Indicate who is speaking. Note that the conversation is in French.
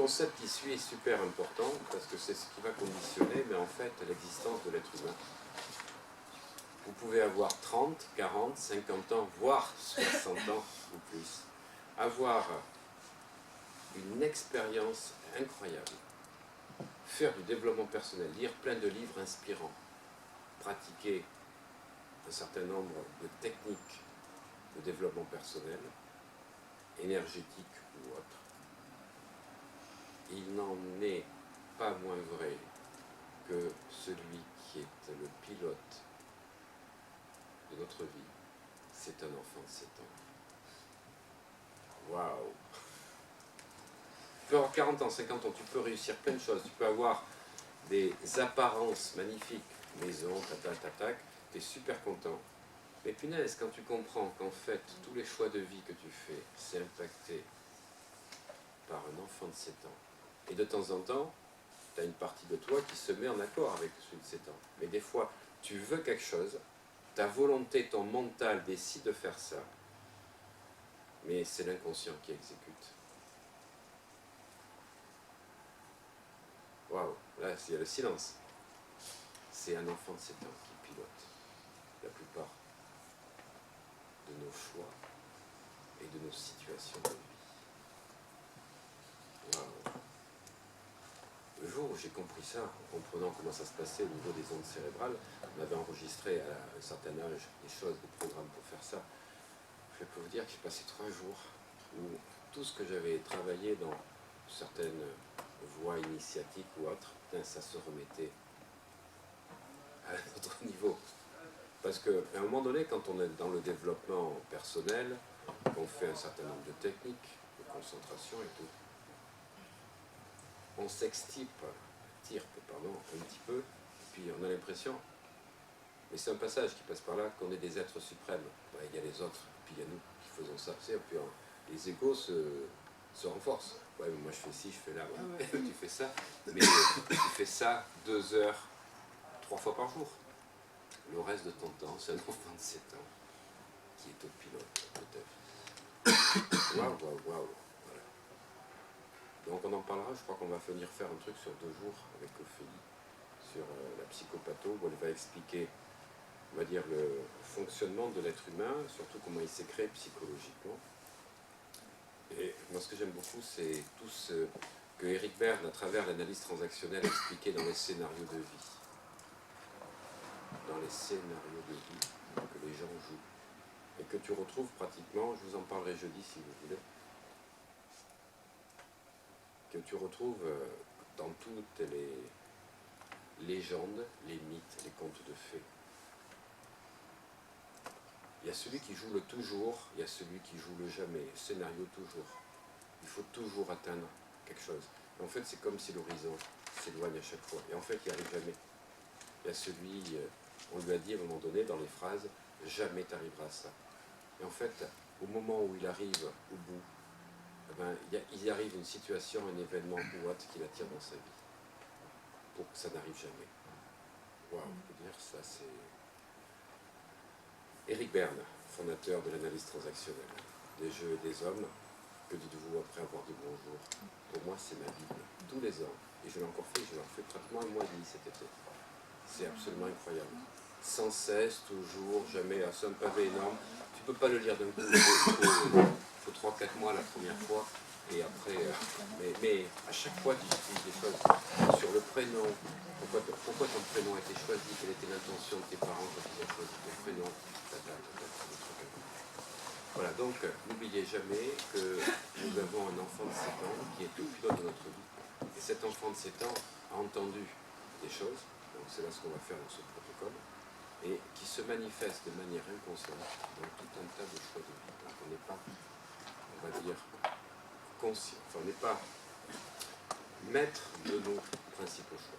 Speaker 1: concept qui suit est super important parce que c'est ce qui va conditionner, mais en fait, l'existence de l'être humain. Vous pouvez avoir 30, 40, 50 ans, voire 60 ans ou plus. Avoir une expérience incroyable. Faire du développement personnel, lire plein de livres inspirants, pratiquer un certain nombre de techniques de développement personnel, énergétique ou autre. Il n'en est pas moins vrai que celui qui est le pilote de notre vie, c'est un enfant de 7 ans. Waouh! Tu peux avoir 40 ans, 50 ans, tu peux réussir plein de choses, tu peux avoir des apparences magnifiques, maison, tac, tu es super content. Mais punaise, quand tu comprends qu'en fait, tous les choix de vie que tu fais, c'est impacté par un enfant de 7 ans. Et de temps en temps, tu as une partie de toi qui se met en accord avec celui de 7 ans. Mais des fois, tu veux quelque chose, ta volonté, ton mental décide de faire ça, mais c'est l'inconscient qui exécute. Waouh, là, il y a le silence. C'est un enfant de 7 ans qui pilote la plupart de nos choix et de nos situations de vie. Waouh. Le jour où j'ai compris ça, en comprenant comment ça se passait au niveau des ondes cérébrales, on avait enregistré à un certain âge des choses, des programmes pour faire ça. Je peux vous dire que j'ai passé 3 jours où tout ce que j'avais travaillé dans certaines voies initiatiques ou autres, ça se remettait à un autre niveau. Parce qu'à un moment donné, quand on est dans le développement personnel, qu'on fait un certain nombre de techniques, de concentration et tout, on s'extirpe, un petit peu, puis on a l'impression, mais c'est un passage qui passe par là, qu'on est des êtres suprêmes. Il y a les autres, puis il y a nous qui faisons ça. Puis les égos se renforcent. Ouais, mais moi je fais ci, je fais là, ouais. Tu fais ça, mais tu fais ça 2 heures, 3 fois par jour. Le reste de ton temps, c'est un enfant de 7 ans qui est au pilote de ta vie. Waouh, waouh, waouh. Voilà. Donc on en parlera, je crois qu'on va venir faire un truc sur 2 jours avec Ophélie, sur la psychopatho, où elle va expliquer, on va dire, le fonctionnement de l'être humain, surtout comment il s'est créé psychologiquement. Et moi ce que j'aime beaucoup, c'est tout ce que Eric Berne, à travers l'analyse transactionnelle, a expliqué dans les scénarios de vie. Dans les scénarios de vie que les gens jouent. Et que tu retrouves pratiquement, je vous en parlerai jeudi si vous voulez, que tu retrouves dans toutes les légendes, les mythes, les contes de fées. Il y a celui qui joue le toujours, il y a celui qui joue le jamais, scénario toujours. Il faut toujours atteindre quelque chose. Et en fait, c'est comme si l'horizon s'éloigne à chaque fois. Et en fait, il n'y arrive jamais. Il y a celui, on lui a dit à un moment donné dans les phrases, jamais tu arriveras à ça. Et en fait, au moment où il arrive au bout, il y arrive une situation, un événement ou autre qui l'attire dans sa vie. Pour que ça n'arrive jamais. Waouh, je peux dire, ça c'est... Eric Berne, fondateur de l'analyse transactionnelle, des jeux et des hommes, que dites-vous après avoir dit bonjour? Pour moi, c'est ma Bible, tous les ans. Et je l'ai encore fait, je l'ai fait pratiquement 1 mois et demi cet été. C'est absolument incroyable. Sans cesse, toujours, jamais, c'est un pavé énorme. Tu ne peux pas le lire d'un coup, il faut 3-4 mois la première fois. Et après, mais à chaque fois, tu utilises des choses sur le prénom. Pourquoi ton prénom a été choisi? Quelle était l'intention de tes parents quand ils ont choisi ton prénom? Voilà, donc n'oubliez jamais que nous avons un enfant de 7 ans qui est au pilote de notre vie. Et cet enfant de 7 ans a entendu des choses, donc c'est là ce qu'on va faire dans ce protocole, et qui se manifeste de manière inconsciente dans tout un tas de choix de vie. Donc on n'est pas, on va dire, conscient, enfin on n'est pas maître de nos principaux choix.